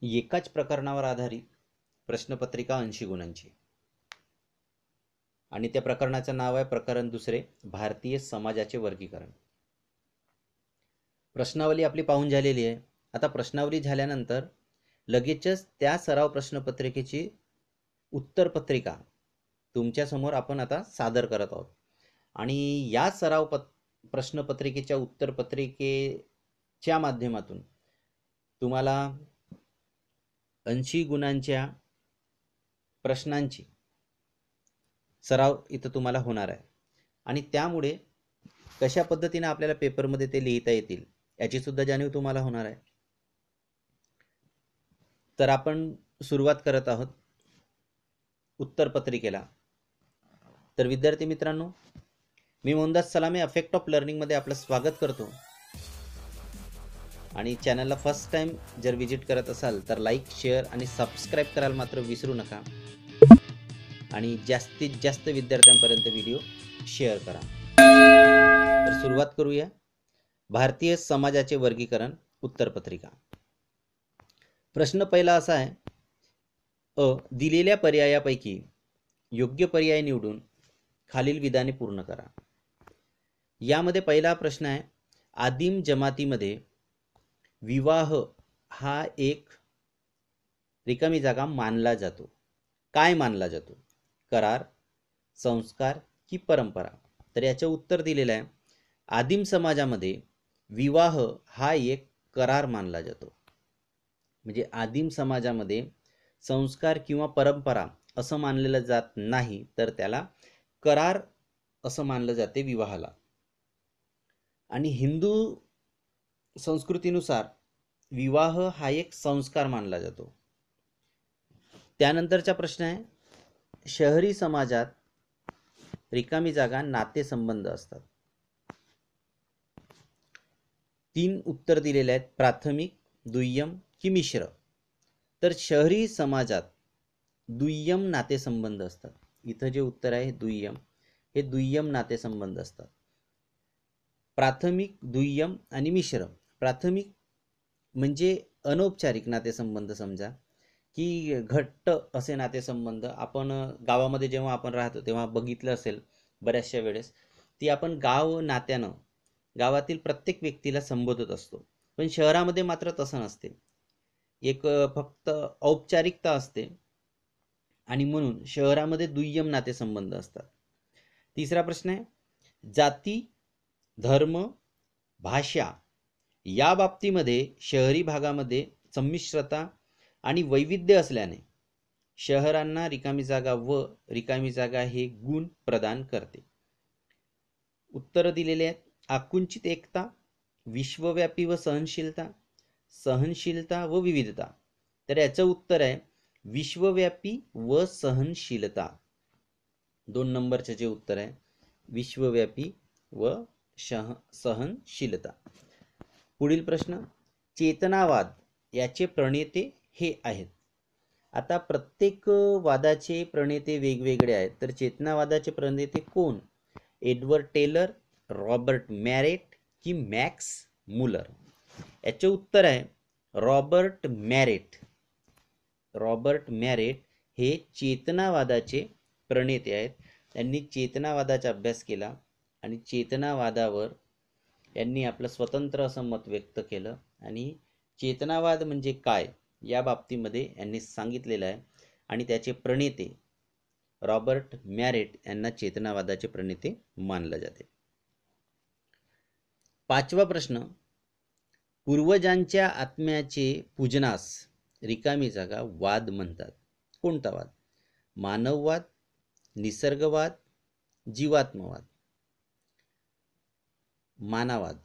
एकाच प्रकरणावर आधारित प्रश्नपत्रिका 80 गुणांची आणि त्या प्रकरणाचं नाव आहे प्रकरण दुसरे, भारतीय समाजाचे वर्गीकरण. प्रश्नावली आपली पाहून झालेली आहे. आता प्रश्नावली झाल्यानंतर लगेचच त्या सराव प्रश्नपत्रिकेची उत्तरपत्रिका तुमच्यासमोर आपण आता सादर करत आहोत. आणि या सराव प्रश्नपत्रिकेच्या उत्तरपत्रिकेच्या माध्यमातून तुम्हाला 80 गुणांच्या प्रश्नांची सराव इथं तुम्हाला होणार आहे. आणि त्यामुळे कशा पद्धतीने आपल्याला पेपरमध्ये ते लिहिता येतील याची सुद्धा जाणीव तुम्हाला होणार आहे. तर आपण सुरुवात करत आहोत उत्तरपत्रिकेला. तर विद्यार्थी मित्रांनो, मी मोहनदास सलामे अफेक्ट ऑफ लर्निंगमध्ये आपलं स्वागत करतो. आणि चॅनलला फर्स्ट टाइम जर विजिट करत असाल तर लाईक, शेअर आणि सबस्क्राईब करायला मात्र विसरू नका. आणि जास्तीत जास्त विद्यार्थ्यांपर्यंत व्हिडिओ शेअर करा. तर सुरुवात करूया. भारतीय समाजाचे वर्गीकरण उत्तरपत्रिका. प्रश्न पहिला असा आहे, दिलेल्या पर्यायापैकी योग्य पर्याय निवडून खालील विधाने पूर्ण करा. यामध्ये पहिला प्रश्न आहे, आदिम जमातीमध्ये विवाह हा एक रिकामी जागा मानला जातो. काय मानला जातो? करार, संस्कार की परंपरा? तर याचं उत्तर दिलेलं आहे, आदिम समाजामध्ये विवाह हा एक करार मानला जातो. म्हणजे आदिम समाजामध्ये संस्कार किंवा परंपरा असं मानलेलं जात नाही, तर त्याला करार असं मानलं जाते विवाहाला. आणि हिंदू संस्कृतीनुसार विवाह हा एक संस्कार मानला जातो. त्यानंतरचा प्रश्न आहे, शहरी समाजात रिकामी जागा नातेसंबंध असतात. 3 उत्तर दिलेले आहेत, प्राथमिक, दुय्यम की मिश्र. तर शहरी समाजात दुय्यम नातेसंबंध असतात. इथं जे उत्तर आहे दुय्यम, हे दुय्यम नातेसंबंध असतात. प्राथमिक, दुय्यम आणि मिश्र. प्राथमिक म्हणजे अनौपचारिक नातेसंबंध, समजा की घट्ट असे नातेसंबंध आपण गावामध्ये जेव्हा आपण राहतो तेव्हा बघितलं असेल बऱ्याचशा वेळेस, ती आपण गाव नात्यानं गावातील प्रत्येक व्यक्तीला संबोधत असतो. पण शहरामध्ये मात्र तसं नसते, एक फक्त औपचारिकता असते आणि म्हणून शहरामध्ये दुय्यम नातेसंबंध असतात. तिसरा प्रश्न आहे, जाती, धर्म, भाषा या बाबतीमध्ये शहरी भागामध्ये संमिश्रता आणि वैविध्य असल्याने शहरांना रिकामी जागा व रिकामी जागा हे गुण प्रदान करते. उत्तर दिलेले आहेत, आकुंचित एकता, विश्वव्यापी व सहनशीलता, सहनशीलता व विविधता. तर याचं उत्तर आहे विश्वव्यापी व सहनशीलता. 2 नंबरचे जे उत्तर आहे विश्वव्यापी व सहनशीलता. पुढील प्रश्न, चेतनावाद याचे प्रणेते हे आहेत. आता प्रत्येक वादाचे प्रणेते वेगवेगळे आहेत. तर चेतनावादाचे प्रणेते कोण? एडवर्ड टेलर, रॉबर्ट मॅरेट की मॅक्स मुलर? याचे उत्तर आहे रॉबर्ट मॅरेट. रॉबर्ट मॅरेट हे चेतनावादाचे प्रणेते आहेत. त्यांनी चेतनावादाचा अभ्यास केला आणि चेतनावादावर यांनी आपलं स्वतंत्र असं मत व्यक्त केलं. आणि चेतनावाद म्हणजे काय या बाबतीमध्ये यांनी सांगितलेलं आहे. आणि त्याचे प्रणेते रॉबर्ट मॅरेट यांना चेतनावादाचे प्रणेते मानले जाते. 5वा प्रश्न, पूर्वजांच्या आत्म्याचे पूजनास रिकामी जागा वाद म्हणतात. कोणता वाद? मानववाद, निसर्गवाद, जीवात्मवाद, मानववाद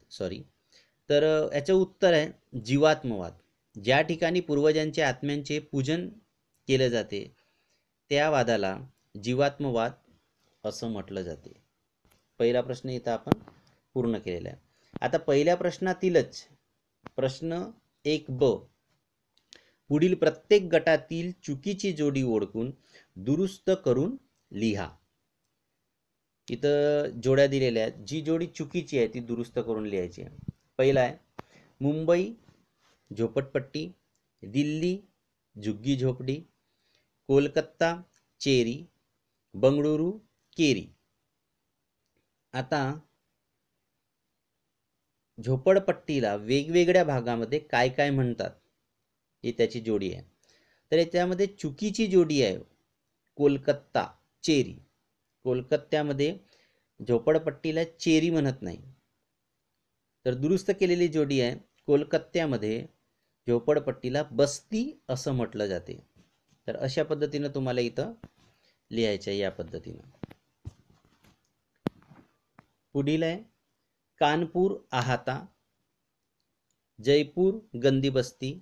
तर याचं उत्तर आहे जीवात्मवाद. ज्या ठिकाणी पूर्वजांच्या आत्म्यांचे पूजन केले जाते त्या वादाला जीवात्मवाद असं म्हटलं जाते. पहिला प्रश्न इथं आपण पूर्ण केलेला आहे. आता पहिल्या प्रश्नातीलच प्रश्न 1ब, पुढील प्रत्येक गटातील चुकीची जोडी ओळखून दुरुस्त करून लिहा. इथं जोड्या दिलेल्या आहेत, जी जोडी चुकीची आहे ती दुरुस्त करून लिहायची आहे. पहिला आहे, मुंबई झोपडपट्टी दिल्ली झुग्गी झोपडी, कोलकाता चेरी, बंगळुरू केरी. आता झोपडपट्टीला वेगवेगळ्या भागामध्ये काय काय म्हणतात ही त्याची जोडी आहे. तर याच्यामध्ये चुकीची जोडी आहे कोलकाता चेरी. कोलकात्यामध्ये झोपडपट्टीला चेरी म्हणत नाही. तर दुरुस्त केलेली जोडी आहे कोलकात्यामध्ये झोपडपट्टीला बस्ती असं म्हटलं जाते. तर अशा पद्धतीनं तुम्हाला इथं लिहायचं आहे या पद्धतीनं. पुढील आहे कानपूर आहाता, जयपूर गंदी बस्ती,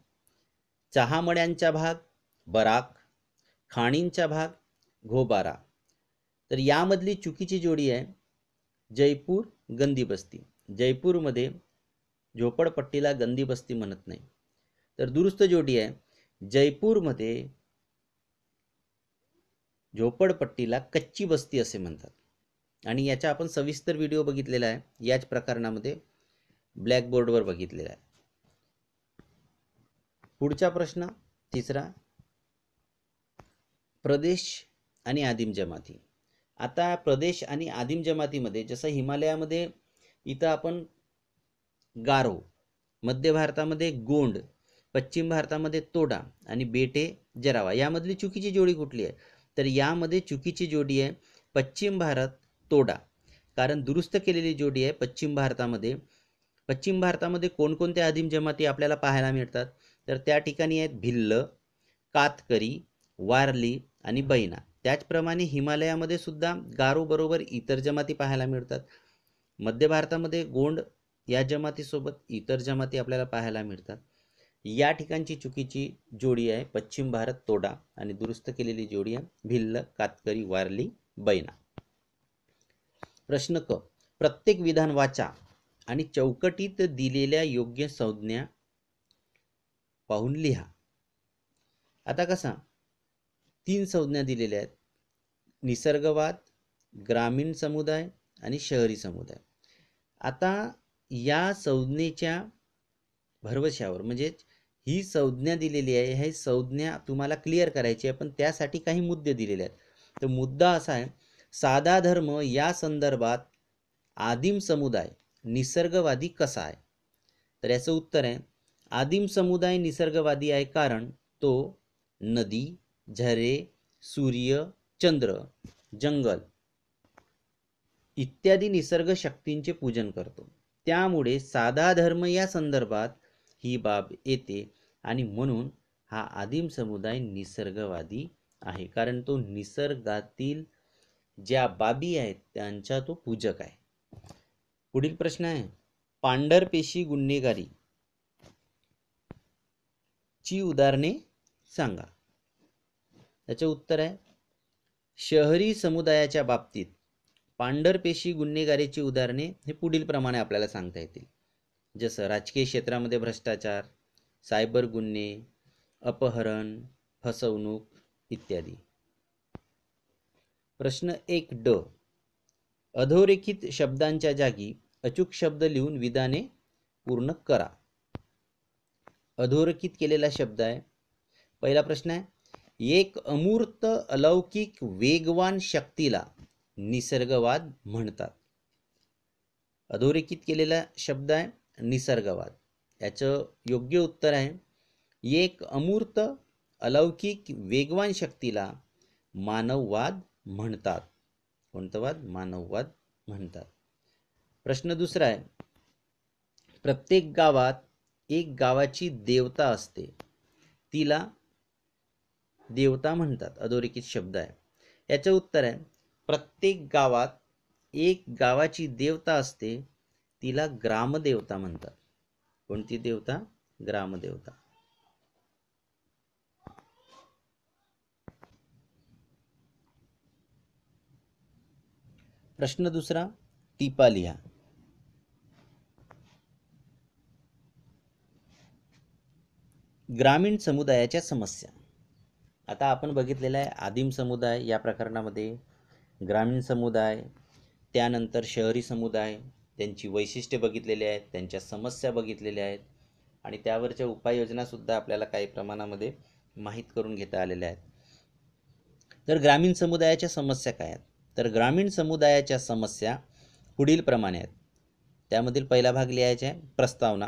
चहामळ्यांचा भाग बराक, खाणींचा भाग घोबारा. तर यामधली चुकीची जोडी आहे जयपूर गंदी बस्ती. जयपूरमध्ये झोपडपट्टीला गंदी बस्ती म्हणत नाही. तर दुरुस्त जोडी आहे जयपूरमध्ये झोपडपट्टीला कच्ची बस्ती असे म्हणतात. आणि याचा आपण सविस्तर व्हिडिओ बघितलेला आहे, याच प्रकरणामध्ये ब्लॅकबोर्डवर बघितलेला आहे. पुढचा प्रश्न तिसरा, प्रदेश आणि आदिम जमाती. आता प्रदेश आणि आदिम जमातीमध्ये जसं हिमालयामध्ये इथं आपण गारो, मध्य भारतामध्ये गोंड, पश्चिम भारतामध्ये तोडा आणि बेटे जरावा, यामधली चुकीची जोडी कुठली आहे? तर यामध्ये चुकीची जोडी आहे पश्चिम भारत तोडा. कारण दुरुस्त केलेली जोडी आहे पश्चिम भारतामध्ये. पश्चिम भारतामध्ये कोणकोणत्या आदिम जमाती आपल्याला पाहायला मिळतात? तर त्या ठिकाणी आहेत भिल्ल, कातकरी, वारली आणि बैना. त्याचप्रमाणे हिमालयामध्ये सुद्धा गारो बरोबर इतर जमाती पाहायला मिळतात. मध्य भारतामध्ये गोंड या जमातीसोबत इतर जमाती आपल्याला पाहायला मिळतात. या ठिकाणची चुकीची जोडी आहे पश्चिम भारत तोडा आणि दुरुस्त केलेली जोडी आहे भिल्ल, कातकरी, वारली, बैना. प्रश्न क, प्रत्येक विधान वाचा आणि चौकटीत दिलेल्या योग्य संज्ञा पाहून लिहा. आता कसा 3 संज्ञा दिलेल्या आहेत, निसर्गवाद, ग्रामीण समुदाय आणि शहरी समुदाय. आता या संज्ञेच्या भरवशावर म्हणजे ही संज्ञा दिलेली आहे, ही संज्ञा तुम्हाला क्लिअर करायची आहे, पण त्यासाठी काही मुद्दे दिलेले आहेत. तर मुद्दा असा आहे, साधा धर्म या संदर्भात आदिम समुदाय निसर्गवादी कसा आहे? तर याचं उत्तर आहे आदिम समुदाय निसर्गवादी आहे कारण तो नदी, झरे, सूर्य, चंद्र, जंगल इत्यादी निसर्ग शक्तींचे पूजन करतो. त्यामुळे साधा धर्म या संदर्भात ही बाब येते आणि म्हणून हा आदिम समुदाय निसर्गवादी आहे, कारण तो निसर्गातील ज्या बाबी आहेत त्यांचा तो पूजक आहे. पुढील प्रश्न आहे, पांढरपेशी गुन्हेगारी ची उदाहरणे सांगा. त्याचे उत्तर आहे शहरी समुदायाच्या बाबतीत पांढरपेशी गुन्हेगारीची उदाहरणे हे पुढील प्रमाणे आपल्याला सांगता येतील. जसं राजकीय क्षेत्रामध्ये भ्रष्टाचार, सायबर गुन्हे, अपहरण, फसवणूक इत्यादी. प्रश्न 1 ड, अधोरेखित शब्दांच्या जागी अचूक शब्द लिहून विधाने पूर्ण करा. अधोरेखित केलेला शब्द आहे. पहिला प्रश्न आहे, एक अमूर्त अलौकिक वेगवान शक्तीला निसर्गवाद म्हणतात. अधोरेखित केलेला शब्द आहे निसर्गवाद. याचं योग्य उत्तर आहे एक अमूर्त अलौकिक वेगवान शक्तीला मानववाद म्हणतात. कोणता वाद? मानववाद म्हणतात. प्रश्न दुसरा आहे, प्रत्येक गावात एक गावाची देवता असते, तिला देवता म्हणतात. अधोरेखित शब्द आहे. याचं उत्तर आहे प्रत्येक गावात एक गावाची देवता असते, तिला ग्रामदेवता म्हणतात. कोणती देवता? ग्रामदेवता. प्रश्न दुसरा, टिपा लिहा. ग्रामीण समुदायाच्या समस्या. आता आपण बघितलेला आहे आदिम समुदाय या प्रकरणामध्ये, ग्रामीण समुदाय, त्यानंतर शहरी समुदाय, त्यांची वैशिष्ट्ये बघितलेली आहेत, त्यांच्या समस्या बघितलेल्या आहेत. आणि त्यावरच्या उपाययोजनासुद्धा आपल्याला काही प्रमाणामध्ये माहीत करून घेता आलेल्या आहेत. तर ग्रामीण समुदायाच्या समस्या काय आहेत? तर ग्रामीण समुदायाच्या समस्या पुढील प्रमाणे आहेत. त्यामधील पहिला भाग लिहायचा आहे प्रस्तावना.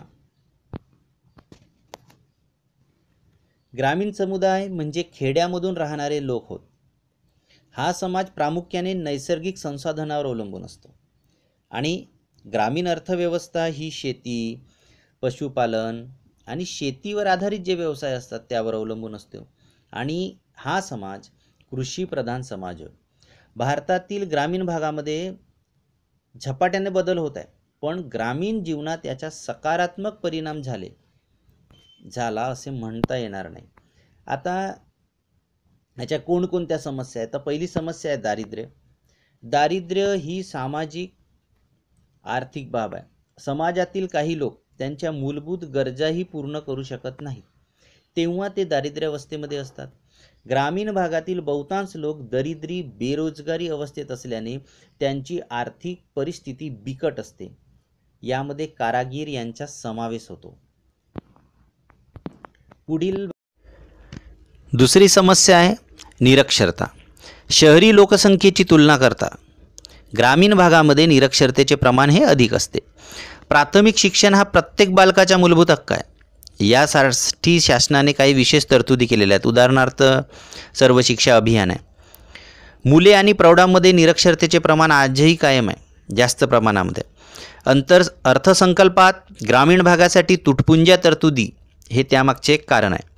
ग्रामीण समुदाय म्हणजे खेड्यामधून राहणारे लोक होत. हा समाज प्रामुख्याने नैसर्गिक संसाधनावर अवलंबून असतो आणि ग्रामीण अर्थव्यवस्था ही शेती, पशुपालन आणि शेतीवर आधारित जे व्यवसाय असतात त्यावर अवलंबून असतो आणि हा समाज कृषीप्रधान समाज आहे. भारतातील ग्रामीण भागामध्ये झपाट्याने बदल होत आहे, पण ग्रामीण जीवनात याचा सकारात्मक परिणाम झाला असे म्हणता येणार नाही. आता ह्याच्या कोणकोणत्या समस्या आहेत? तर पहिली समस्या आहे दारिद्र्य. दारिद्र्य ही सामाजिक आर्थिक बाब आहे. समाजातील काही लोक त्यांच्या मूलभूत गरजाही पूर्ण करू शकत नाहीत, तेव्हा ते दारिद्र्यावस्थेमध्ये असतात. ग्रामीण भागातील बहुतांश लोक दरिद्री, बेरोजगारी अवस्थेत असल्याने त्यांची आर्थिक परिस्थिती बिकट असते. यामध्ये कारागीर यांचा समावेश होतो. पुढील दुसरी समस्या आहे निरक्षरता. शहरी लोकसंख्येची तुलना करता ग्रामीण भागामध्ये निरक्षरतेचे प्रमाण हे अधिक असते. प्राथमिक शिक्षण हा प्रत्येक बालकाचा मूलभूत हक्क आहे. यासाठी शासनाने काही विशेष तरतुदी केलेल्या आहेत. उदाहरणार्थ सर्व शिक्षा अभियान आहे. मुले आणि प्रौढांमध्ये निरक्षरतेचे प्रमाण आजही कायम आहे, जास्त प्रमाणामध्ये. अर्थसंकल्पात ग्रामीण भागासाठी तुटपुंज्या तरतुदी हे त्यामागचे एक कारण आहे.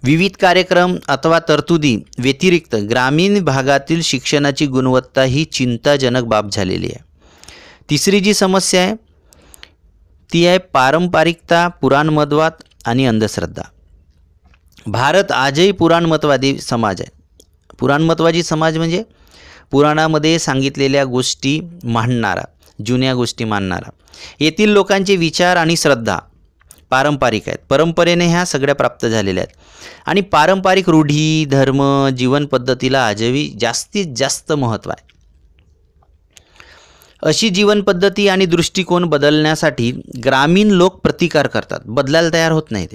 विविध कार्यक्रम अथवा तरतुदी व्यतिरिक्त ग्रामीण भागातील शिक्षणाची गुणवत्ता ही चिंताजनक बाब झालेली आहे. तिसरी जी समस्या आहे ती आहे पारंपरिकता, पुराणमतवाद आणि अंधश्रद्धा. भारत आजही पुराणमतवादी समाज आहे. पुराणमतवादी समाज म्हणजे पुराणामध्ये सांगितलेल्या गोष्टी मानणारा, जुन्या गोष्टी मानणारा. येथील लोकांचे विचार आणि श्रद्धा पारंपरिक आहेत. परंपरेने ह्या सगळ्या प्राप्त झालेल्या आहेत आणि पारंपरिक रूढी, धर्म, जीवन पद्धतीला आजही जास्तीत जास्त महत्त्व आहे. अशी जीवन पद्धती आणि दृष्टिकोन बदलण्यासाठी ग्रामीण लोक प्रतिकार करतात, बदलायला तयार होत नाही.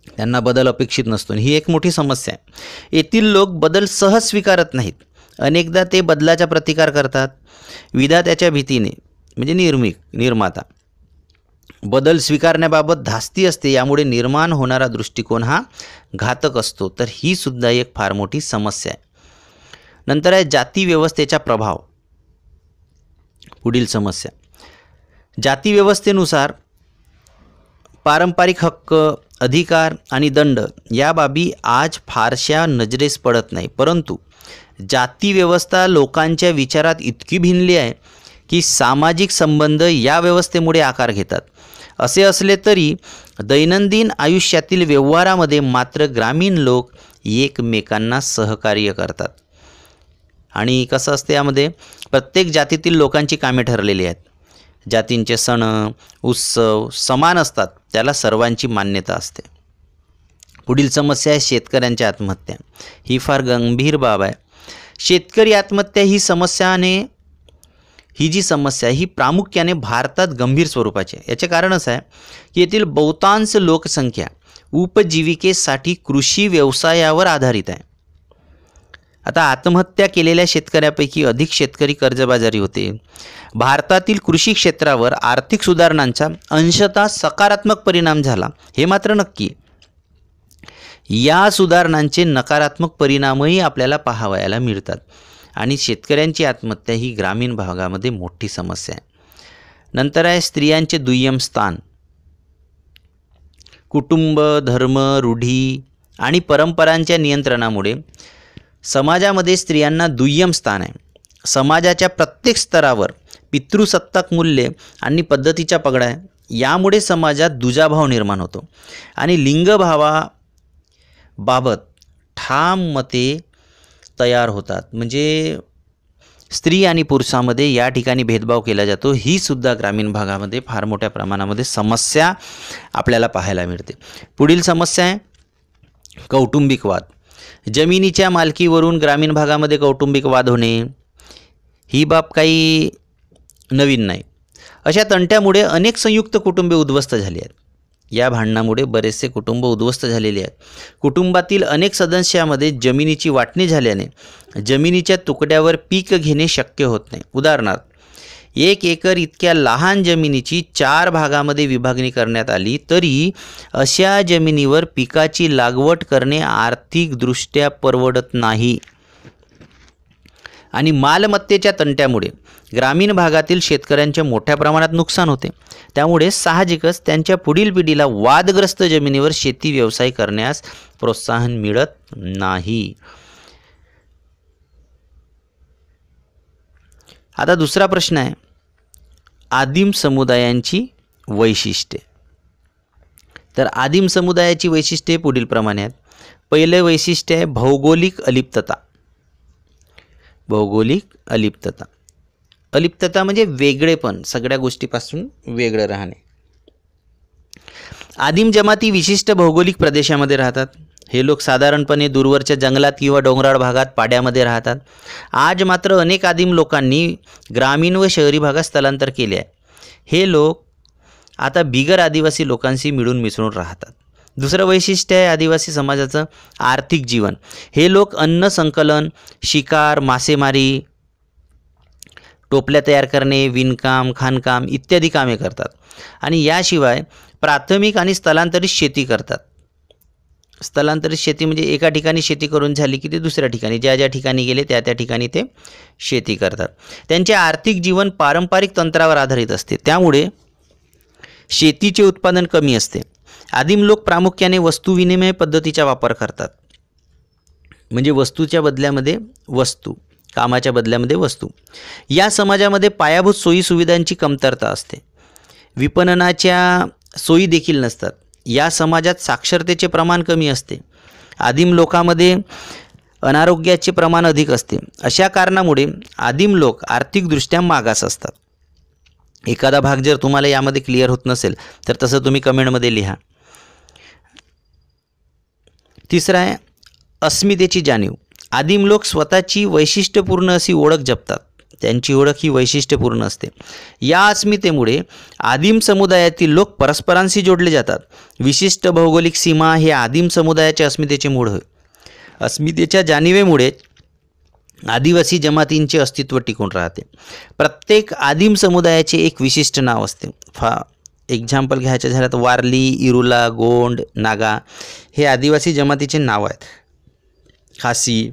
त्यांना बदल अपेक्षित नसतो. ही एक मोठी समस्या आहे. येथील लोक बदल सहज स्वीकारत नाहीत. अनेकदा ते बदलाचा प्रतिकार करतात विधात्याच्या भीतीने, म्हणजे निर्माता. बदल स्वीकारण्याबाबत धास्ती असते, यामुळे निर्माण होणारा दृष्टिकोन हा घातक असतो. तर ही सुद्धा एक फार मोठी समस्या आहे. नंतर आहे जाती व्यवस्थेचा प्रभाव. पुढील समस्या, जाती व्यवस्थेनुसार पारंपरिक हक्क, अधिकार आणि दंड या बाबी आज फारशा नजरेस पडत नाही. परंतु जाती व्यवस्था लोकांच्या विचारात इतकी भिनली आहे की सामाजिक संबंध या व्यवस्थेमुळे आकार घेतात. असे असले तरी दैनंदिन आयुष्यातील व्यवहारामध्ये मात्र ग्रामीण लोक एकमेकांना सहकार्य करतात. आणि कसं असते, यामध्ये प्रत्येक जातीतील लोकांची कामे ठरलेली आहेत. जातींचे सण, उत्सव समान असतात, त्याला सर्वांची मान्यता असते. पुढील समस्या आहे शेतकऱ्यांच्या आत्महत्या. ही फार गंभीर बाब आहे. शेतकरी आत्महत्या ही जी समस्या ही प्रामुख्याने भारतात गंभीर स्वरूपाची आहे. याचे कारण असं आहे की येथील बहुतांश लोकसंख्या उपजीविकेसाठी कृषी व्यवसायावर आधारित आहे. आता आत्महत्या केलेल्या शेतकऱ्यापैकी अधिक शेतकरी कर्जबाजारी होते. भारतातील कृषी क्षेत्रावर आर्थिक सुधारणांचा अंशतः सकारात्मक परिणाम झाला, हे मात्र नक्की. या सुधारणांचे नकारात्मक परिणामही आपल्याला पाहावयाला मिळतात आणि शेतकऱ्यांची आत्महत्या ही ग्रामीण भागामध्ये मोठी समस्या आहे. नंतर आहे स्त्रियांचे दुय्यम स्थान. कुटुंब, धर्म, रूढी आणि परंपरांच्या नियंत्रणामुळे समाजामध्ये स्त्रियांना दुय्यम स्थान आहे. समाजाच्या प्रत्येक स्तरावर पितृसत्ताक मूल्ये आणि पद्धतीच्या पगडा आहे. यामुळे समाजात दुजाभाव निर्माण होतो आणि लिंगभावाबाबत ठाम मते तयार होतात. म्हणजे स्त्री आणि पुरुषामध्ये या ठिकाणी भेदभाव केला जातो. ही सुद्धा ग्रामीण भागामध्ये फार मोठ्या प्रमाणामध्ये समस्या आपल्याला पाहायला मिळते. पुढील समस्या आहे कौटुंबिक वाद. जमिनीच्या मालकीवरून ग्रामीण भागामध्ये कौटुंबिक वाद होणे ही बाब काही नवीन नाही. अशा तंट्यामुळे अनेक संयुक्त कुटुंबे उद्ध्वस्त झाली आहेत. या भांडणामुळे बरेचसे कुटुंब उद्ध्वस्त झालेले आहेत. कुटुंबातील अनेक सदस्यामध्ये जमिनीची वाटणी झाल्याने जमिनीच्या तुकड्यावर पीक घेणे शक्य होत नाही. उदाहरणार्थ 1 एकर इतक्या लहान जमिनीची 4 भागामध्ये विभागणी करण्यात आली तरी अशा जमिनीवर पिकाची लागवड करणे आर्थिकदृष्ट्या परवडत नाही. आणि मालमत्तेच्या तंट्यामुळे ग्रामीण भागातील शेतकऱ्यांच्या मोठ्या प्रमाणात नुकसान होते. त्यामुळे साहजिकच त्यांच्या पुढील पिढीला वादग्रस्त जमिनीवर शेती व्यवसाय करण्यास प्रोत्साहन मिळत नाही. आता दुसरा प्रश्न आहे, आदिम समुदायांची वैशिष्ट्ये. तर आदिम समुदायाची वैशिष्ट्ये पुढील प्रमाणे आहेत. पहिले वैशिष्ट्य आहे भौगोलिक अलिप्तता. भौगोलिक अलिप्तता. अलिप्तता म्हणजे वेगळेपण, सगळ्या गोष्टीपासून वेगळं राहणे. आदिम जमाती विशिष्ट भौगोलिक प्रदेशामध्ये राहतात. हे लोक साधारणपणे दूरवरच्या जंगलात किंवा डोंगराळ भागात पाड्यामध्ये राहतात. आज मात्र अनेक आदिम लोकांनी ग्रामीण व शहरी भागात स्थलांतर केले आहे. हे लोक आता बिगर आदिवासी लोकांशी मिळून मिसळून राहतात. दुसरं वैशिष्ट्य आहे आदिवासी समाजाचं आर्थिक जीवन. हे लोक अन्न संकलन, शिकार, मासेमारी, टोपल्या तयार करणे, विणकाम, खाणकाम इत्यादी कामे करतात. आणि याशिवाय प्राथमिक आणि स्थलांतरित शेती करतात. स्थलांतरित शेती म्हणजे एका ठिकाणी शेती करून झाली की ते दुसऱ्या ठिकाणी, ज्या ज्या ठिकाणी गेले त्या त्या ठिकाणी ते शेती करतात. त्यांचे आर्थिक जीवन पारंपरिक तंत्रावर आधारित असते. त्यामुळे शेतीचे उत्पादन कमी असते. आदिम लोक प्रामुख्याने वस्तू विनिमय पद्धतीचा वापर करतात. म्हणजे वस्तूच्या बदल्यामध्ये वस्तू, कामाच्या बदल्यामध्ये वस्तू. या समाजामध्ये पायाभूत सोयी सुविधांची कमतरता असते. विपणनाच्या सोयी देखील नसतात. या समाजात साक्षरतेचे प्रमाण कमी असते. आदिम लोकांमध्ये अनारोग्याचे प्रमाण अधिक असते. अशा कारणामुळे आदिम लोक आर्थिकदृष्ट्या मागास असतात. एखादा भाग जर तुम्हाला यामध्ये क्लिअर होत नसेल तर तसं तुम्ही कमेंटमध्ये लिहा. तिसरा आहे अस्मितेची जाणीव. आदिम लोक स्वतःची वैशिष्ट्यपूर्ण अशी ओळख जपतात. त्यांची ओळख ही वैशिष्ट्यपूर्ण असते. या अस्मितेमुळे आदिम समुदायातील लोक परस्परांशी जोडले जातात. विशिष्ट भौगोलिक सीमा हे आदिम समुदायाच्या अस्मितेचे मूळ होय. अस्मितेच्या जाणीवेमुळे आदिवासी जमातींचे अस्तित्व टिकून राहते. प्रत्येक आदिम समुदायाचे एक विशिष्ट नाव असते. एक्झाम्पल घ्यायचं झालं तर वारली, इरुला, गोंड, नागा हे आदिवासी जमातीचे नाव आहेत. खासी.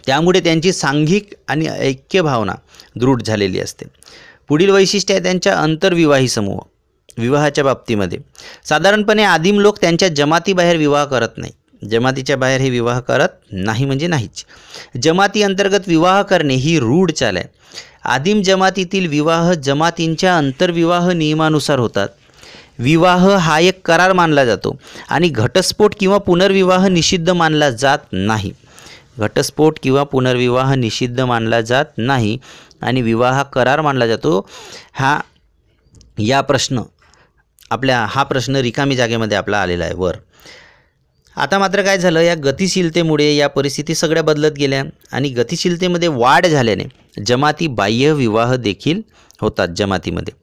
त्यामुळे त्यांची सांघिक आणि ऐक्य भावना दृढ झालेली असते. पुढील वैशिष्ट्य आहे त्यांच्या आंतरविवाही समूह. विवाहाच्या बाबतीमध्ये साधारणपणे आदिम लोक त्यांच्या जमातीबाहेर विवाह करत नाही. जमातीच्या बाहेर हे विवाह करत नाही म्हणजे नाहीच. जमाती अंतर्गत विवाह करणे ही रूढ चाल आहे. आदिम जमातीतील विवाह जमातींच्या आंतरविवाह नियमानुसार होतात. विवाह हा एक करार मानला जातो आणि घटस्फोट किंवा पुनर्विवाह निषिद्ध मानला जात नाही. घटस्फोट किंवा पुनर्विवाह निषिद्ध मानला जात नाही आणि विवाह करार मानला जातो. हा प्रश्न रिकामी जागेमध्ये आपला आलेला आहे वर. आता मात्र काय झालं, या गतिशीलतेमुळे या परिस्थिती सगळ्या बदलत गेल्या आणि गतिशीलतेमध्ये वाढ झाल्याने जमाती बाह्य विवाह देखील होतात जमातीमध्ये.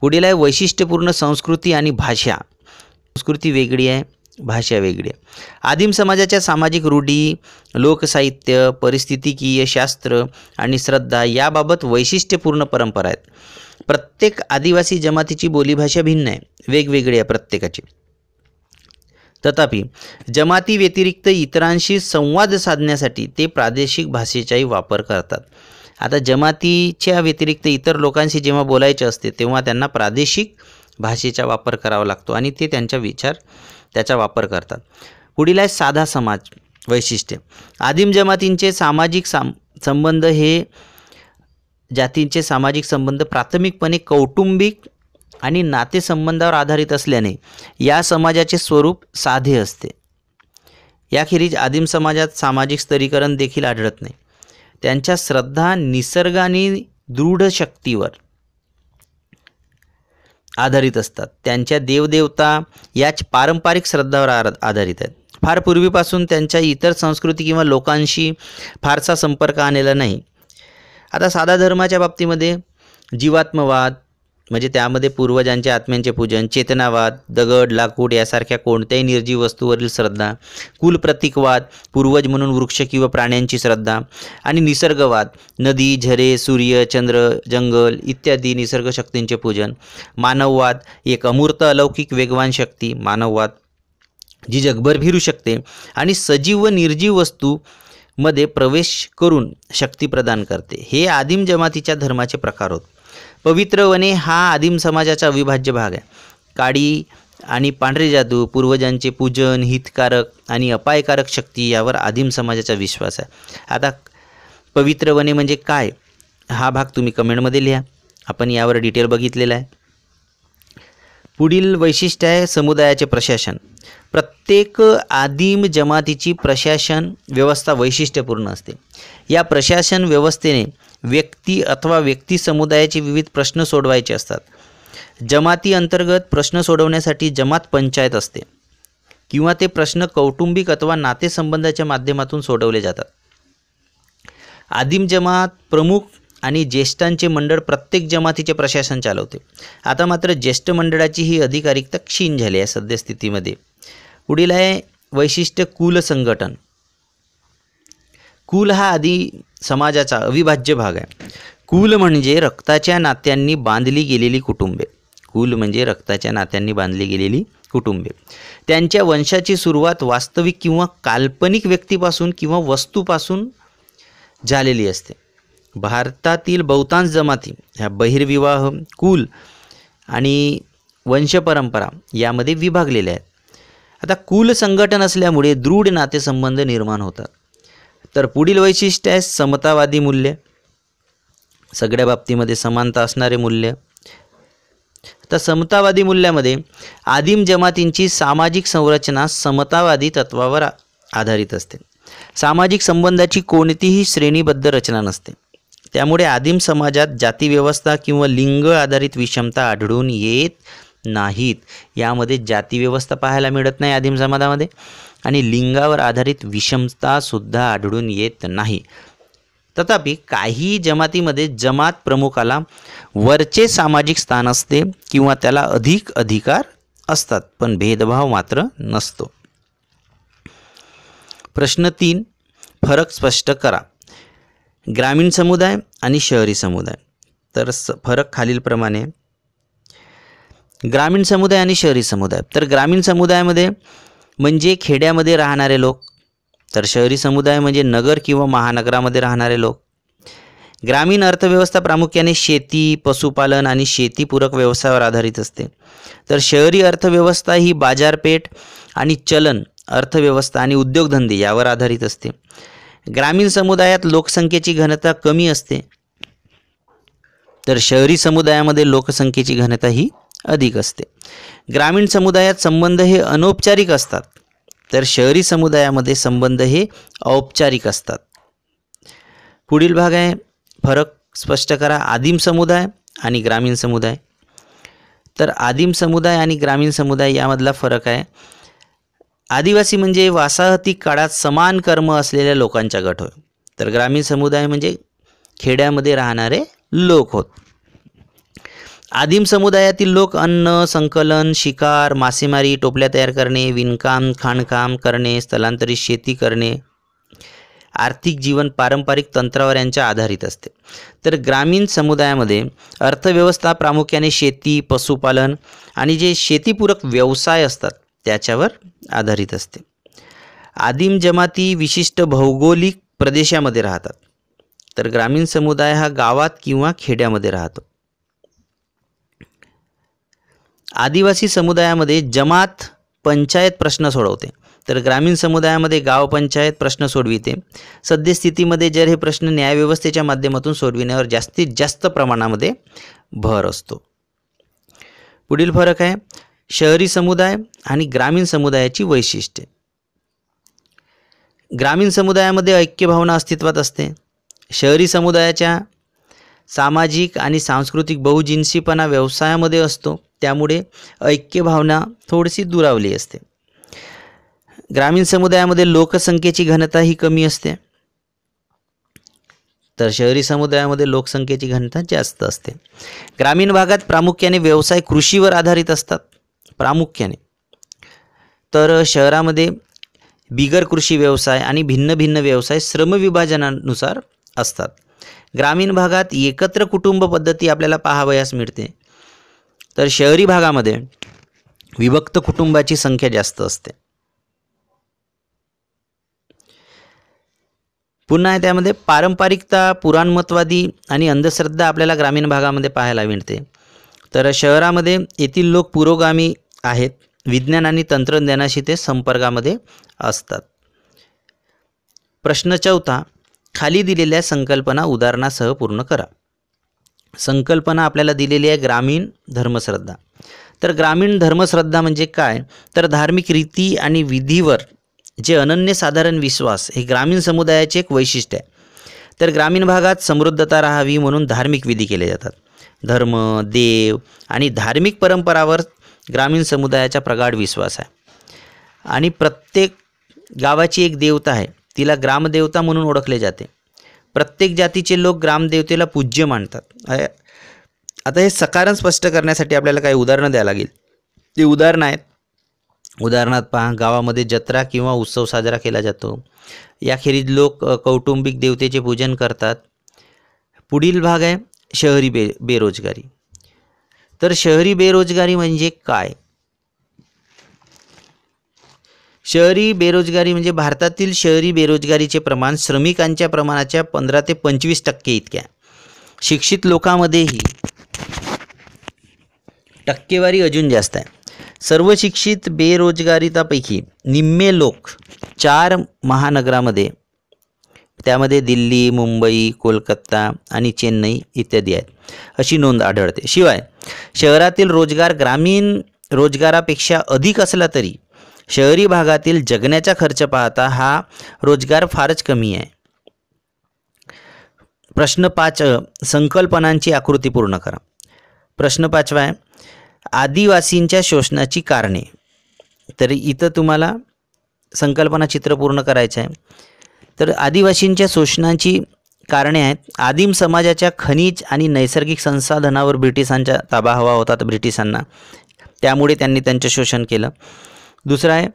पुढील आहे वैशिष्ट्यपूर्ण संस्कृती आणि भाषा. संस्कृती वेगळी आहे, भाषा वेगळी आहे. आदिम समाजाच्या सामाजिक रूढी, लोकसाहित्य, परिस्थितिकीय शास्त्र आणि श्रद्धा याबाबत वैशिष्ट्यपूर्ण परंपरा आहेत. प्रत्येक आदिवासी जमातीची बोलीभाषा भिन्न आहे, वेगवेगळी आहे प्रत्येकाची. तथापि जमाती व्यतिरिक्त इतरांशी संवाद साधण्यासाठी ते प्रादेशिक भाषेचाही वापर करतात. आता जमातीच्या व्यतिरिक्त इतर लोकांशी जेव्हा बोलायचे असते तेव्हा त्यांना प्रादेशिक भाषेचा वापर करावा लागतो आणि ते त्याचा वापर करतात. पुढील आहे साधा समाज वैशिष्ट्य. आदिम जमातींचे सामाजिक संबंध हे जातींचे सामाजिक संबंध प्राथमिकपणे कौटुंबिक आणि नातेसंबंधावर आधारित असल्याने या समाजाचे स्वरूप साधे असते. याखेरीज आदिम समाजात सामाजिक स्तरीकरण देखील आढळत नाही. त्यांच्या श्रद्धा निसर्ग आणि दृढ शक्तीवर आधारित असतात. त्यांच्या देवदेवता याच पारंपरिक श्रद्धावर आधारित आहेत. फार पूर्वीपासून त्यांच्या इतर संस्कृती किंवा लोकांशी फारसा संपर्क आलेला नाही. आता साधा धर्माच्या बाबतीमध्ये जीवात्मवाद, म्हणजे त्यामध्ये पूर्वजांच्या आत्म्यांचे पूजन, चेतनावाद, दगड, लाकूड यासारख्या कोणत्याही निर्जीव वस्तूवरील श्रद्धा, कुलप्रतीकवाद, पूर्वज म्हणून वृक्ष किंवा प्राण्यांची श्रद्धा आणि निसर्गवाद, नदी, झरे, सूर्य, चंद्र, जंगल इत्यादी निसर्ग शक्तींचे पूजन, मानववाद, एक अमूर्त अलौकिक वेगवान शक्ती मानववाद जी जगभर फिरू शकते आणि सजीव व निर्जीव वस्तूमध्ये प्रवेश करून शक्ती प्रदान करते. हे आदिम जमातीच्या धर्माचे प्रकार होत. पवित्र वने हा आदिम समाजाचा अविभाज्य भाग आहे. काळी आणि पांढरे जादू, पूर्वजांचे पूजन, हितकारक आणि अपायकारक शक्ती यावर आदिम समाजाचा विश्वास आहे. आता पवित्र वने म्हणजे काय हा भाग तुम्ही कमेंटमध्ये लिहा. आपण यावर डिटेल बघितलेला आहे. पुढील वैशिष्ट्य आहे समुदायाचे प्रशासन. प्रत्येक आदिम जमातीची प्रशासन व्यवस्था वैशिष्ट्यपूर्ण असते. या प्रशासन व्यवस्थेने व्यक्ती अथवा व्यक्ती समुदायाचे विविध प्रश्न सोडवायचे असतात. जमाती अंतर्गत प्रश्न सोडवण्यासाठी जमात पंचायत असते किंवा ते प्रश्न कौटुंबिक अथवा नातेसंबंधाच्या माध्यमातून सोडवले जातात. आदिम जमात प्रमुख आणि ज्येष्ठांचे मंडळ प्रत्येक जमातीचे प्रशासन चालवते. आता मात्र ज्येष्ठ मंडळाची ही अधिकारिकता क्षीण झाली आहे सद्यस्थितीमध्ये. पुढील आहे वैशिष्ट्य कुल संघटन. कुल हा आदी समाजाचा अविभाज्य भाग आहे. कुल म्हणजे रक्ताच्या नात्यांनी बांधली गेलेली कुटुंबे. कुल म्हणजे रक्ताच्या नात्यांनी बांधली गेलेली कुटुंबे. त्यांच्या वंशाची सुरुवात वास्तविक किंवा काल्पनिक व्यक्तीपासून किंवा वस्तूपासून झालेली असते. भारतातील बहुतांश जमाती ह्या बहिर्विवाह, कुल आणि वंशपरंपरा यामध्ये विभागलेल्या आहेत. आता कुल संघटन असल्यामुळे दृढ नातेसंबंध निर्माण होतात. तर पुढील वैशिष्ट्य आहे समतावादी मूल्य. सगळ्या बाबतीमध्ये समानता असणारे मूल्य. तर समतावादी मूल्यामध्ये आदिम जमातींची सामाजिक संरचना समतावादी तत्वावर आधारित असते. सामाजिक संबंधाची कोणतीही श्रेणीबद्ध रचना नसते. त्यामुळे आदिम समाजात जातीव्यवस्था किंवा लिंग आधारित विषमता आढळून येत नाहीत. यामध्ये जातीव्यवस्था पाहायला मिळत नाही आदिम समाजामध्ये आणि लिंगावर आधारित विषमतासुद्धा आढळून येत नाही. तथापि काही जमातीमध्ये जमात प्रमुखाला वरचे सामाजिक स्थान असते किंवा त्याला अधिक अधिकार असतात, पण भेदभाव मात्र नसतो. प्रश्न 3, फरक स्पष्ट करा. ग्रामीण समुदाय आणि शहरी समुदाय. तर फरक खालीलप्रमाणे. ग्रामीण समुदाय आणि शहरी समुदाय. तर ग्रामीण समुदायामध्ये म्हणजे खेड्यामध्ये राहणारे लोक. तर शहरी समुदाय म्हणजे नगर किंवा महानगरामध्ये राहणारे लोक. ग्रामीण अर्थव्यवस्था प्रामुख्याने शेती, पशुपालन आणि शेतीपूरक व्यवसायावर आधारित असते. तर शहरी अर्थव्यवस्था ही बाजारपेठ आणि चलन अर्थव्यवस्था आणि उद्योगधंदे यावर आधारित असते. ग्रामीण समुदायात लोकसंख्येची घनता कमी असते, तर शहरी समुदायामध्ये लोकसंख्येची घनता ही अधिक असते. ग्रामीण समुदायात संबंध हे अनौपचारिक असतात, तर शहरी समुदायामध्ये संबंध हे औपचारिक असतात. पुढील भाग आहे फरक स्पष्ट करा. आदिम समुदाय आणि ग्रामीण समुदाय. तर आदिम समुदाय आणि ग्रामीण समुदाय यामधला फरक आहे. आदिवासी म्हणजे वासाहतिक काळात समान कर्म असलेल्या लोकांचा गट होय. तर ग्रामीण समुदाय म्हणजे खेड्यामध्ये राहणारे लोक होत. आदिम समुदायातील लोक अन्न संकलन, शिकार, मासेमारी, टोपल्या तयार करणे, विणकाम, खाणकाम करणे, स्थलांतरित शेती करणे, आर्थिक जीवन पारंपरिक तंत्रावर यांच्या आधारित असते. तर ग्रामीण समुदायामध्ये अर्थव्यवस्था प्रामुख्याने शेती, पशुपालन आणि जे शेतीपूरक व्यवसाय असतात त्याच्यावर आधारित असते. आदिम जमाती विशिष्ट भौगोलिक प्रदेशामध्ये राहतात, तर ग्रामीण समुदाय हा गावात किंवा खेड्यामध्ये राहतो. आदिवासी समुदायामध्ये जमात पंचायत प्रश्न सोडवते, तर ग्रामीण समुदायामध्ये गाव पंचायत प्रश्न सोडविते. सद्यस्थितीमध्ये जर हे प्रश्न न्यायव्यवस्थेच्या माध्यमातून सोडविण्यावर जास्तीत जास्त प्रमाणामध्ये भर असतो. पुढील फरक आहे शहरी समुदाय आणि ग्रामीण समुदायाची वैशिष्ट्ये. ग्रामीण समुदायामध्ये ऐक्यभावना अस्तित्वात असते. शहरी समुदायाच्या सामाजिक आणि सांस्कृतिक बहुजिन्सीपणा व्यवसायामध्ये असतो, त्यामुळे ऐक्यभावना थोडीशी दुरावली असते. ग्रामीण समुदायामध्ये लोकसंख्येची घनता ही कमी असते. तर शहरी समुदायामध्ये लोकसंख्येची घनता जास्त असते. ग्रामीण भागात प्रामुख्याने व्यवसाय कृषीवर आधारित असतात प्रामुख्याने. तर शहरामध्ये बिगर कृषी व्यवसाय आणि भिन्न भिन्न व्यवसाय श्रमविभाजनानुसार असतात. ग्रामीण भागात एकत्र कुटुंब पद्धती आपल्याला पाहावयास मिळते. तर शहरी भागामध्ये विभक्त कुटुंबाची संख्या जास्त असते. पुन्हा त्यामध्ये पारंपरिकता, पुराणमतवादी आणि अंधश्रद्धा आपल्याला ग्रामीण भागामध्ये पाहायला मिळते. तर शहरामध्ये येथील लोक पुरोगामी आहेत. विज्ञान आणि तंत्रज्ञानाशी ते संपर्कामध्ये असतात. प्रश्न 4, खाली दिलेल्या संकल्पना उदाहरणासह पूर्ण करा. संकल्पना आपल्याला दिलेली आहे ग्रामीण धर्मश्रद्धा. तर ग्रामीण धर्मश्रद्धा म्हणजे काय, तर धार्मिक रीती आणि विधीवर जे अनन्यसाधारण विश्वास हे ग्रामीण समुदायाचे एक वैशिष्ट्य आहे. तर ग्रामीण भागात समृद्धता राहावी म्हणून धार्मिक विधी केले जातात. धर्म, देव आणि धार्मिक परंपरावर ग्रामीण समुदायाचा प्रगाढ विश्वास आहे. आणि प्रत्येक गावाची एक देवता आहे, तिला ग्रामदेवता म्हणून ओळखले जाते. प्रत्येक जातीचे लोक ग्रामदेवतेला पूज्य मानतात. आता हे सकारण स्पष्ट करण्यासाठी आपल्याला काही उदाहरणं द्यावं लागेल. ते उदाहरणं आहेत. उदाहरणार्थ पहा, गावामध्ये जत्रा किंवा उत्सव साजरा केला जातो. याखेरीज लोक कौटुंबिक देवतेचे पूजन करतात. पुढील भाग आहे शहरी बेरोजगारी. तर शहरी बेरोजगारी म्हणजे काय? शहरी बेरोजगारी म्हणजे भारतातील शहरी बेरोजगारीचे प्रमाण श्रमिकांच्या प्रमाणाच्या 15 ते 25% इतके आहे. शिक्षित लोकांमध्येही टक्केवारी अजून जास्त आहे. सर्व शिक्षित बेरोजगारीतापैकी निम्मे लोक 4 महानगरामध्ये, त्यामध्ये दिल्ली, मुंबई, कोलकाता आणि चेन्नई इत्यादी आहेत, अशी नोंद आढळते. शिवाय शहरातील रोजगार ग्रामीण रोजगारापेक्षा अधिक असला तरी शहरी भागातील जगण्याचा खर्च पाहता हा रोजगार फारच कमी आहे. प्रश्न 5, संकल्पनांची आकृती पूर्ण करा. प्रश्न 5 आहे आदिवासींच्या शोषणाची कारणे. तर इथं तुम्हाला संकल्पना चित्र पूर्ण करायचं आहे. तर आदिवासींच्या शोषणाची कारणे आहेत. आदिम समाजाच्या खनिज आणि नैसर्गिक संसाधनावर ब्रिटिशांचा ताबा हवा होता ब्रिटिशांना, त्यामुळे त्यांनी त्यांचे शोषण केलं. दुसरं आहे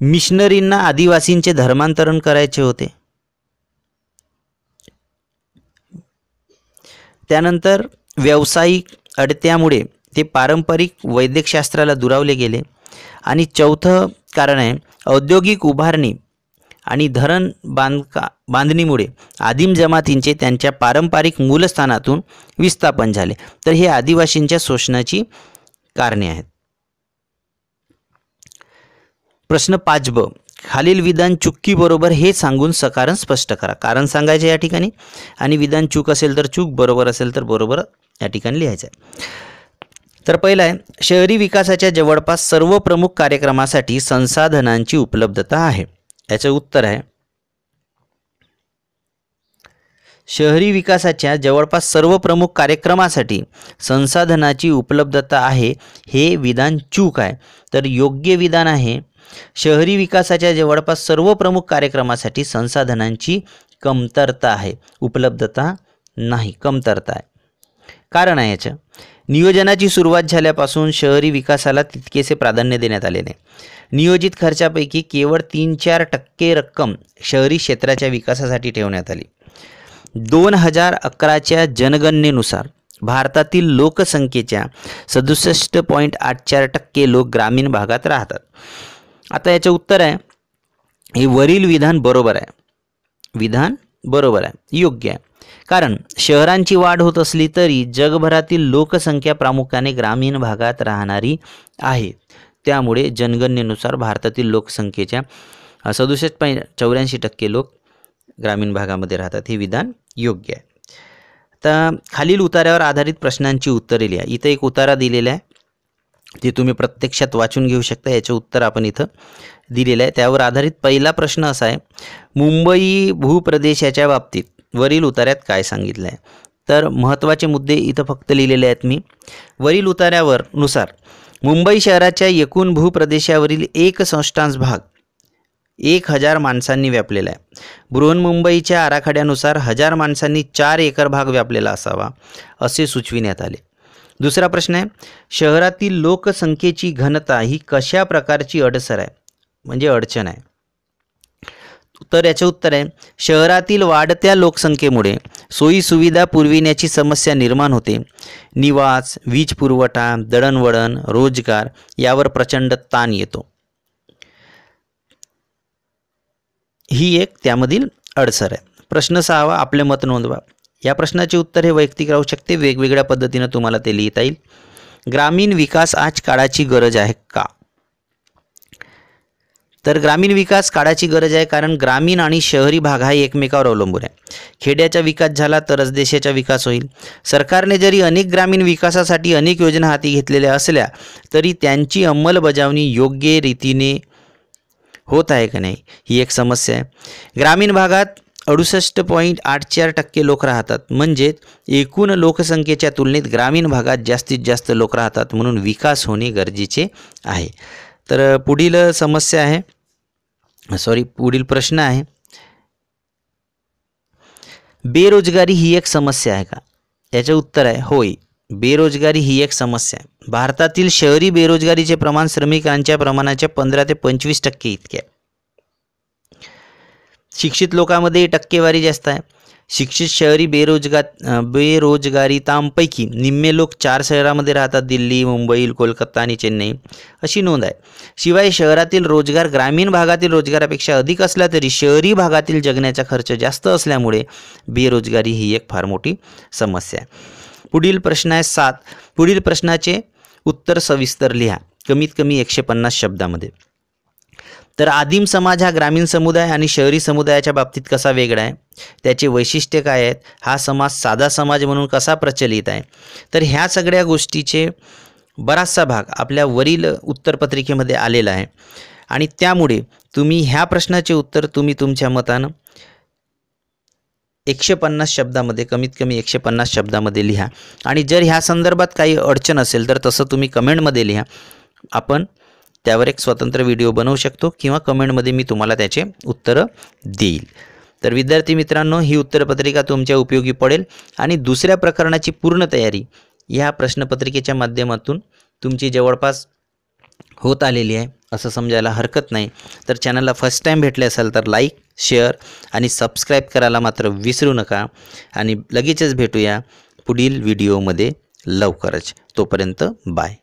मिशनरींना आदिवासींचे धर्मांतरण करायचे होते. त्यानंतर व्यावसायिक अडत्यामुळे ते पारंपरिक वैद्यकशास्त्राला दुरावले गेले. आणि चौथं कारण आहे औद्योगिक उभारणी आणि धरण बांधणीमुळे आदिम जमातींचे त्यांच्या पारंपरिक मूलस्थानातून विस्थापन झाले. तर हे आदिवासींच्या शोषणाची कारणे आहेत. प्रश्न 5ब, खालील विधान चुकी बरोबर हे सांगून सकारण स्पष्ट करा. कारण सांगायचे या ठिकाणी आणि विधान चूक असेल तर चूक, बरोबर असेल तर बरोबर या ठिकाणी लिहायचं आहे. तर पहिला आहे शहरी विकासाच्या जवळपास सर्व प्रमुख कार्यक्रमासाठी संसाधनांची उपलब्धता आहे. याचं उत्तर आहे शहरी विकासाच्या जवळपास सर्व प्रमुख कार्यक्रमासाठी संसाधनाची उपलब्धता आहे हे विधान चूक आहे. तर योग्य विधान आहे शहरी विकासाच्या जवळपास सर्व प्रमुख कार्यक्रमासाठी संसाधनांची कमतरता आहे, उपलब्धता नाही, कमतरता आहे. कारण आहे याचं नियोजनाची सुरुवात झाल्यापासून शहरी विकासाला तितकेसे प्राधान्य देण्यात आले नाही. नियोजित खर्चापैकी केवळ 3-4% रक्कम शहरी क्षेत्राच्या विकासासाठी ठेवण्यात आली. 2011च्या जनगणनेनुसार भारतातील लोकसंख्येच्या 67.84% लोक ग्रामीण भागात राहतात. आता याचं उत्तर आहे हे वरील विधान बरोबर आहे. विधान बरोबर आहे, योग्य आहे. कारण शहरांची वाढ होत असली तरी जगभरातील लोकसंख्या प्रामुख्याने ग्रामीण भागात राहणारी आहे. त्यामुळे जनगणनेनुसार भारतातील लोकसंख्येच्या 67.84% लोक ग्रामीण भागामध्ये राहतात. हे विधान योग्य आहे. आता खालील उतार्यावर आधारित प्रश्नांची उत्तरे लिहा. इथं एक उतारा दिलेला आहे, ते तुम्ही प्रत्यक्षात वाचून घेऊ शकता. याचे उत्तर आपण इथं दिलेलं आहे. त्यावर आधारित पहिला प्रश्न असा आहे मुंबई भूप्रदेशाच्या बाबतीत वरील उतार्यात काय सांगितलं आहे. तर महत्त्वाचे मुद्दे इथं फक्त लिहिलेले आहेत मी. वरील उतार्यावर नुसार मुंबई शहराच्या एकूण भूप्रदेशावरील 1/6 भाग 1000 माणसांनी व्यापलेला आहे. बृहन्मुंबईच्या आराखड्यानुसार 1000 माणसांनी 4 एकर भाग व्यापलेला असावा असे सुचविण्यात आले. दुसरा प्रश्न आहे, शहरातील लोकसंख्येची घनता ही कशा प्रकारची अडसर आहे म्हणजे अडचण आहे. तर याचे उत्तर आहे, शहरातील वाढत्या लोकसंख्येमुळे सोयीसुविधा पुरविण्याची समस्या निर्माण होते. निवास, वीज पुरवठा, दळणवळण, रोजगार यावर प्रचंड ताण येतो. ही एक त्यामधील अडसर आहे. प्रश्न 6वा, आपले मत नोंदवा. या प्रश्नाचे उत्तर हे वैयक्तिक राहू शकते, वेगवेगळ्या पद्धतीने तुम्हाला ते लिहिता येईल. ग्रामीण विकास आज काळाची गरज आहे का? तर ग्रामीण विकास काळाची गरज आहे, कारण ग्रामीण आणि शहरी भाग हा एकमेकावर अवलंबून आहे. खेड्याचा विकास झाला तरच देशाचा विकास होईल. सरकारने जरी अनेक ग्रामीण विकासासाठी अनेक योजना हाती घेतलेल्या असल्या तरी त्यांची अंमलबजावणी योग्य रीतीने होत आहे का नाही ही एक समस्या आहे. ग्रामीण भागात 68.84% लोक राहतात, म्हणजे एकूण लोकसंख्येच्या तुलनेत ग्रामीण भागात जास्तीत जास्त लोक राहतात, म्हणून विकास होणे गरजेचे आहे. तर पुढील प्रश्न आहे, बेरोजगारी ही एक समस्या आहे का? याचे उत्तर आहे होय, बेरोजगारी ही एक समस्या आहे. भारतातील शहरी बेरोजगारीचे प्रमाण श्रमिकांच्या प्रमाणाच्या 15 ते 25% इतके आहे. शिक्षित लोकांमध्ये टक्केवारी जास्त आहे. शिक्षित शहरी बेरोजगारीतांपैकी निम्मे लोक 4 शहरामध्ये राहतात, दिल्ली, मुंबई, कोलकाता आणि चेन्नई अशी नोंद आहे. शिवाय शहरातील रोजगार ग्रामीण भागातील रोजगारापेक्षा अधिक असला तरी शहरी भागातील जगण्याचा खर्च जास्त असल्यामुळे बेरोजगारी ही एक फार मोठी समस्या आहे. पुढील प्रश्न आहे 7. पुढील प्रश्नाचे उत्तर सविस्तर लिहा, कमीत कमी 150 शब्दामध्ये. तर आदिम समाज हा ग्रामीण समुदाय आणि शहरी समुदायाच्या बाबतीत कसा वेगळा आहे, त्याचे वैशिष्ट्य काय आहेत, हा समाज साधा समाज म्हणून कसा प्रचलित आहे, तर ह्या सगळ्या गोष्टीचे बराचसा भाग आपल्या वरील उत्तरपत्रिकेमध्ये आलेला आहे. आणि त्यामुळे तुम्ही ह्या प्रश्नाचे उत्तर तुम्ही तुमच्या मतानं 150 शब्दामध्ये, कमीत कमी 150 शब्दामध्ये लिहा. आणि जर ह्या संदर्भात काही अडचण असेल तर तसं तुम्ही कमेंटमध्ये लिहा. आपण त्यावर एक स्वतंत्र व्हिडिओ बनवू शकतो किंवा कमेंटमध्ये मी तुम्हाला त्याचे उत्तरं देईल. तर विद्यार्थी मित्रांनो, ही उत्तरपत्रिका तुमच्या उपयोगी पडेल आणि दुसऱ्या प्रकरणाची पूर्ण तयारी ह्या प्रश्नपत्रिकेच्या माध्यमातून तुमची जवळपास होत आलेली आहे असं समजायला हरकत नाही. तर चॅनलला फर्स्ट टाईम भेटले असाल तर लाईक, शेअर आणि सबस्क्राईब करायला मात्र विसरू नका. आणि लगेचच भेटूया पुढील व्हिडिओमध्ये लवकरच. तोपर्यंत बाय.